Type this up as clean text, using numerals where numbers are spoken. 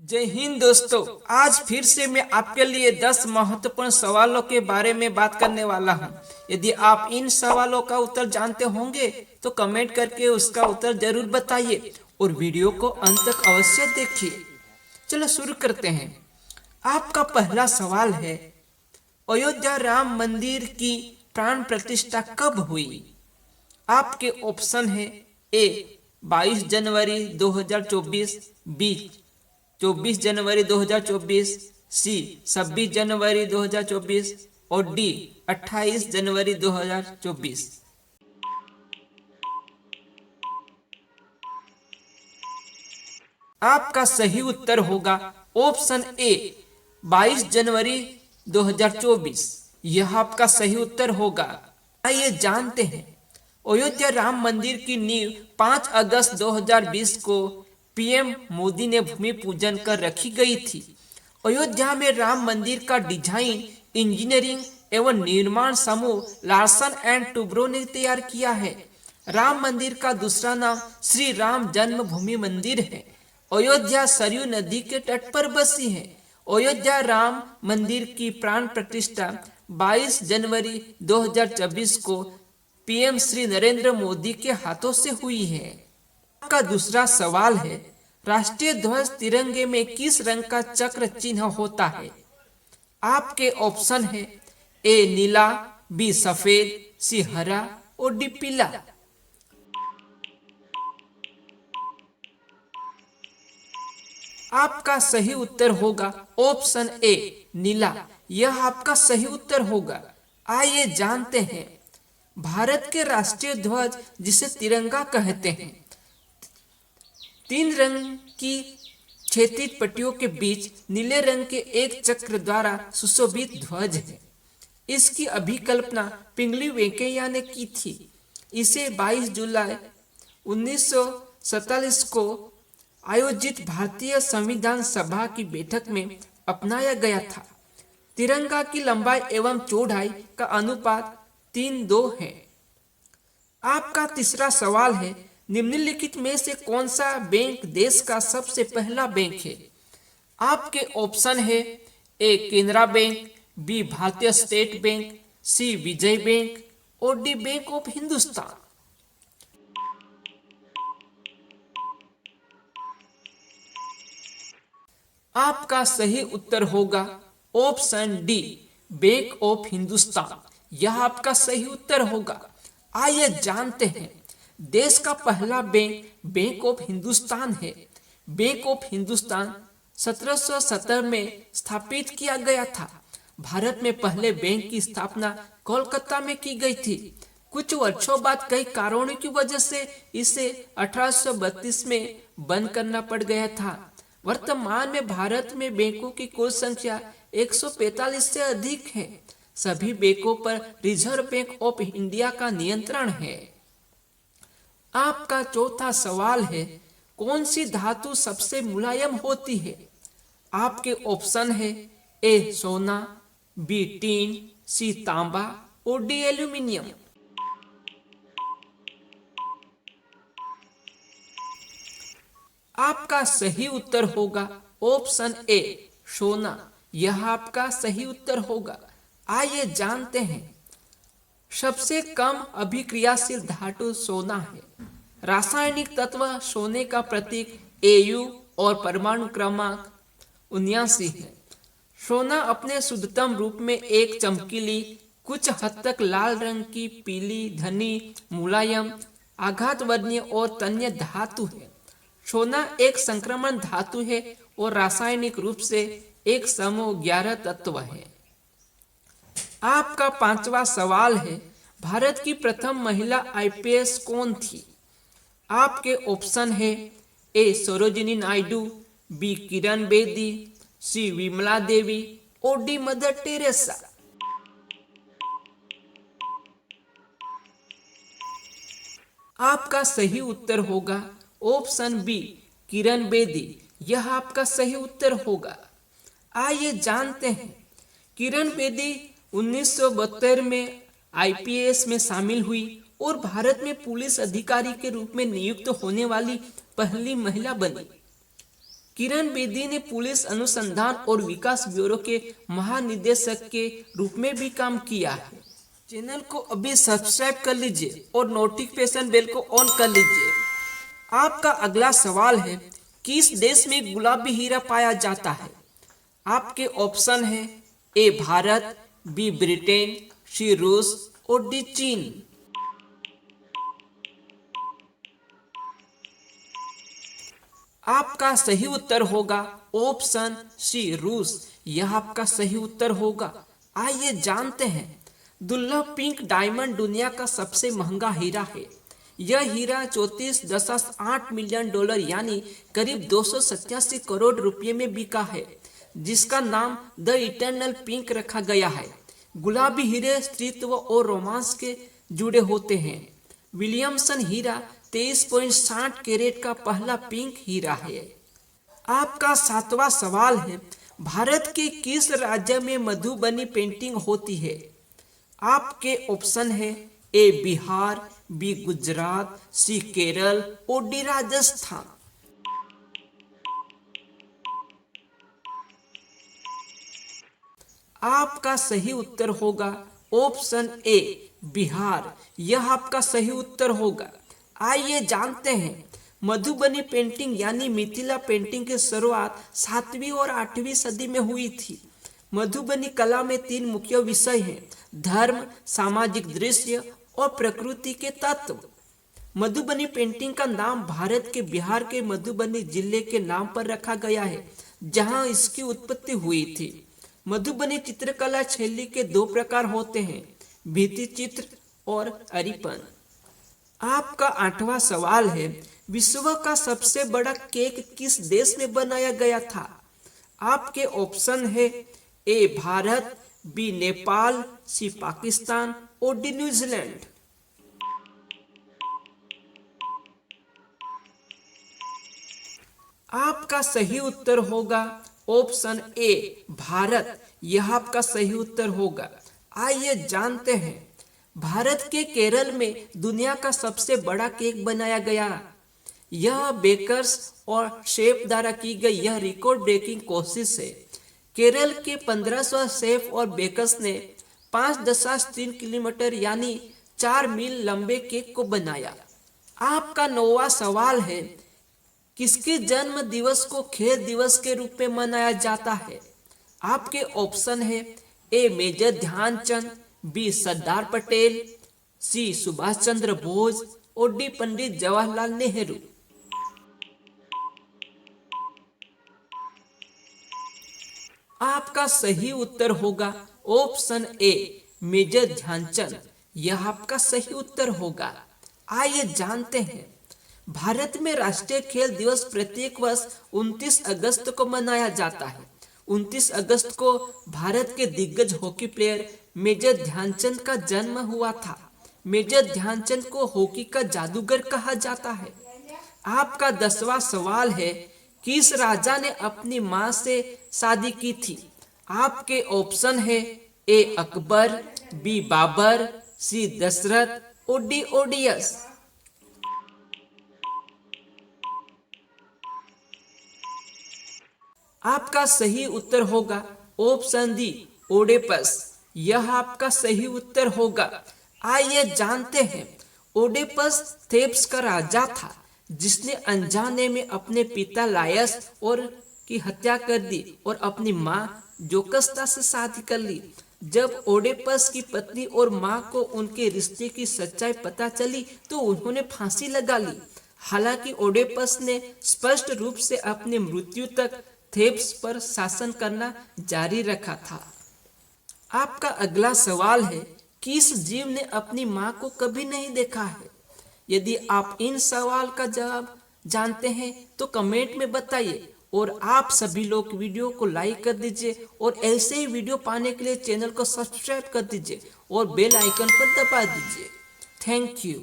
जय हिंद दोस्तों। आज फिर से मैं आपके लिए 10 महत्वपूर्ण सवालों के बारे में बात करने वाला हूं। यदि आप इन सवालों का उत्तर जानते होंगे तो कमेंट करके उसका उत्तर जरूर बताइए और वीडियो को अंत तक अवश्य देखिए। चलो शुरू करते हैं। आपका पहला सवाल है, अयोध्या राम मंदिर की प्राण प्रतिष्ठा कब हुई? आपके ऑप्शन है ए 22 जनवरी 2024, बी 24 जनवरी 2024, सी 26 जनवरी 2024 और डी 28 जनवरी 2024। आपका सही उत्तर होगा ऑप्शन ए 22 जनवरी 2024। यह आपका सही उत्तर होगा। आइए जानते हैं। अयोध्या राम मंदिर की नींव 5 अगस्त 2020 को पीएम मोदी ने भूमि पूजन कर रखी गई थी। अयोध्या में राम मंदिर का डिजाइन, इंजीनियरिंग एवं निर्माण समूह लार्सन एंड टुब्रो ने तैयार किया है। राम मंदिर का दूसरा नाम श्री राम जन्मभूमि मंदिर है। अयोध्या सरयू नदी के तट पर बसी है। अयोध्या राम मंदिर की प्राण प्रतिष्ठा 22 जनवरी 2024 को पीएम श्री नरेंद्र मोदी के हाथों से हुई है। आपका दूसरा सवाल है, राष्ट्रीय ध्वज तिरंगे में किस रंग का चक्र चिन्ह होता है? आपके ऑप्शन है ए नीला, बी सफेद, सी हरा और डी पीला। आपका सही उत्तर होगा ऑप्शन ए नीला। यह आपका सही उत्तर होगा। आइए जानते हैं। भारत के राष्ट्रीय ध्वज जिसे तिरंगा कहते हैं, 3 रंग की क्षैतिज पट्टियों के बीच नीले रंग के एक चक्र द्वारा सुशोभित ध्वज है। इसकी अभिकल्पना पिंगली वेंकैया ने की थी। इसे 22 जुलाई 1947 को आयोजित भारतीय संविधान सभा की बैठक में अपनाया गया था। तिरंगा की लंबाई एवं चौड़ाई का अनुपात 3:2 है। आपका तीसरा सवाल है, निम्नलिखित में से कौन सा बैंक देश का सबसे पहला बैंक है? आपके ऑप्शन है ए केनरा बैंक, बी भारतीय स्टेट बैंक, सी विजय बैंक और डी बैंक ऑफ हिंदुस्तान। आपका सही उत्तर होगा option D bank of Hindustan. यह आपका सही उत्तर होगा। आइए जानते हैं। देश का पहला बैंक बैंक ऑफ हिंदुस्तान है। बैंक ऑफ हिंदुस्तान 1770 में स्थापित किया गया था। भारत में पहले बैंक की स्थापना कोलकाता में की गई थी। कुछ वर्षों बाद कई कारणों की वजह से इसे 1832 में बंद करना पड़ गया था। वर्तमान में भारत में बैंकों की कुल संख्या 145 से अधिक है। सभी बैंकों पर रिजर्व बैंक ऑफ इंडिया का नियंत्रण है। आपका चौथा सवाल है, कौन सी धातु सबसे मुलायम होती है? आपके ऑप्शन है ए सोना, बी टीन, सी तांबा और डी एल्यूमिनियम। आपका सही उत्तर होगा ऑप्शन ए सोना। यह आपका सही उत्तर होगा। आइए जानते हैं। सबसे कम अभिक्रियाशील धातु सोना है। रासायनिक तत्व सोने का प्रतीक Au और परमाणु क्रमांक 79 है। सोना अपने शुद्धतम रूप में एक चमकीली, कुछ हद तक लाल रंग की पीली, घनी, मुलायम, आघातवर्णीय और तन्य धातु है। सोना एक संक्रमण धातु है और रासायनिक रूप से एक समूह 11 तत्व है। आपका पांचवा सवाल है, भारत की प्रथम महिला आईपीएस कौन थी? आपके ऑप्शन है ए सरोजिनी नायडू, बी किरण बेदी, सी विमला देवी और डी मदर टेरेसा। आपका सही उत्तर होगा ऑप्शन बी किरण बेदी। यह आपका सही उत्तर होगा। आइए जानते हैं। किरण बेदी 1972 में आईपीएस में शामिल हुई और भारत में पुलिस अधिकारी के रूप में नियुक्त होने वाली पहली महिला बनी। किरण बेदी ने पुलिस अनुसंधान और विकास ब्यूरो के महानिदेशक के रूप में भी काम किया है। चैनल को अभी सब्सक्राइब कर लीजिए और नोटिफिकेशन बेल को ऑन कर लीजिए। आपका अगला सवाल है, किस देश में गुलाबी हीरा पाया जाता है? आपके ऑप्शन है ए भारत, बी ब्रिटेन, सी रूस और डी चीन। आपका सही उत्तर होगा ऑप्शन सी रूस। यह आपका सही उत्तर होगा। आइए जानते हैं, दुर्लभ पिंक डायमंड दुनिया का सबसे महंगा हीरा है। यह हीरा 34.8 मिलियन डॉलर यानी करीब 287 करोड़ रुपए में बिका है, जिसका नाम द इटर्नल पिंक रखा गया है। गुलाबी हीरे स्त्रीत्व और रोमांस के जुड़े होते हैं। विलियमसन हीरा 23.60 कैरेट का पहला पिंक हीरा है। आपका 7वां सवाल है, भारत के किस राज्य में मधुबनी पेंटिंग होती है? आपके ऑप्शन है ए बिहार, बी गुजरात, सी केरल और डी राजस्थान। आपका सही उत्तर होगा ऑप्शन ए बिहार। यह आपका सही उत्तर होगा। आइए जानते हैं, मधुबनी पेंटिंग यानी मिथिला पेंटिंग की शुरुआत 7वीं और 8वीं सदी में हुई थी। मधुबनी कला में 3 मुख्य विषय हैं, धर्म, सामाजिक दृश्य और प्रकृति के तत्व। मधुबनी पेंटिंग का नाम भारत के बिहार के मधुबनी जिले के नाम पर रखा गया है, जहां इसकी उत्पत्ति हुई थी। मधुबनी चित्रकला शैली के 2 प्रकार होते हैं, भित्ति चित्र और अरिपन। आपका 8वां सवाल है, विश्व का सबसे बड़ा केक किस देश में बनाया गया था? आपके ऑप्शन है ए भारत, बी नेपाल, सी पाकिस्तान और डी न्यूजीलैंड। आपका सही उत्तर होगा ऑप्शन ए भारत। यह आपका सही उत्तर होगा। आइए जानते हैं, भारत के केरल में दुनिया का सबसे बड़ा केक बनाया गया। यह बेकर्स और शेफ द्वारा की गई यह रिकॉर्ड ब्रेकिंग कोशिश है। केरल के 1500 शेफ और बेकर्स ने 5.3 किलोमीटर यानी 4 मील लंबे केक को बनाया। आपका 9वां सवाल है, किसके जन्म दिवस को खेल दिवस के रूप में मनाया जाता है? आपके ऑप्शन है ए मेजर ध्यानचंद, बी सरदार पटेल, सी सुभाष चंद्र बोस और डी पंडित जवाहरलाल नेहरू। आपका सही उत्तर होगा ऑप्शन ए मेजर ध्यानचंद। यह आपका सही उत्तर होगा। आइए जानते हैं, भारत में राष्ट्रीय खेल दिवस प्रत्येक वर्ष 29 अगस्त को मनाया जाता है। 29 अगस्त को भारत के दिग्गज हॉकी प्लेयर मेजर ध्यानचंद का जन्म हुआ था। मेजर ध्यानचंद को हॉकी का जादूगर कहा जाता है। आपका 10वां सवाल है, किस राजा ने अपनी मां से शादी की थी? आपके ऑप्शन है ए अकबर, बी बाबर, सी दशरथ और डी ओडियस। आपका सही उत्तर होगा ऑप्शन डी ओडेपस। यह आपका सही उत्तर होगा। आइए जानते हैं, ओडेपस थेब्स का राजा था, जिसने अनजाने में अपने पिता लायस और की हत्या कर दी और अपनी मां जोकस्ता से शादी कर ली। जब ओडेपस की पत्नी और मां को उनके रिश्ते की सच्चाई पता चली तो उन्होंने फांसी लगा ली। हालांकि ओडेपस ने स्पष्ट रूप से अपनी मृत्यु तक थेब्स पर शासन करना जारी रखा था। आपका अगला सवाल है, किस जीव ने अपनी मां को कभी नहीं देखा है? यदि आप इन सवाल का जवाब जानते हैं तो कमेंट में बताइए और आप सभी लोग वीडियो को लाइक कर दीजिए और ऐसे ही वीडियो पाने के लिए चैनल को सब्सक्राइब कर दीजिए और बेल आइकन पर दबा दीजिए। Thank you.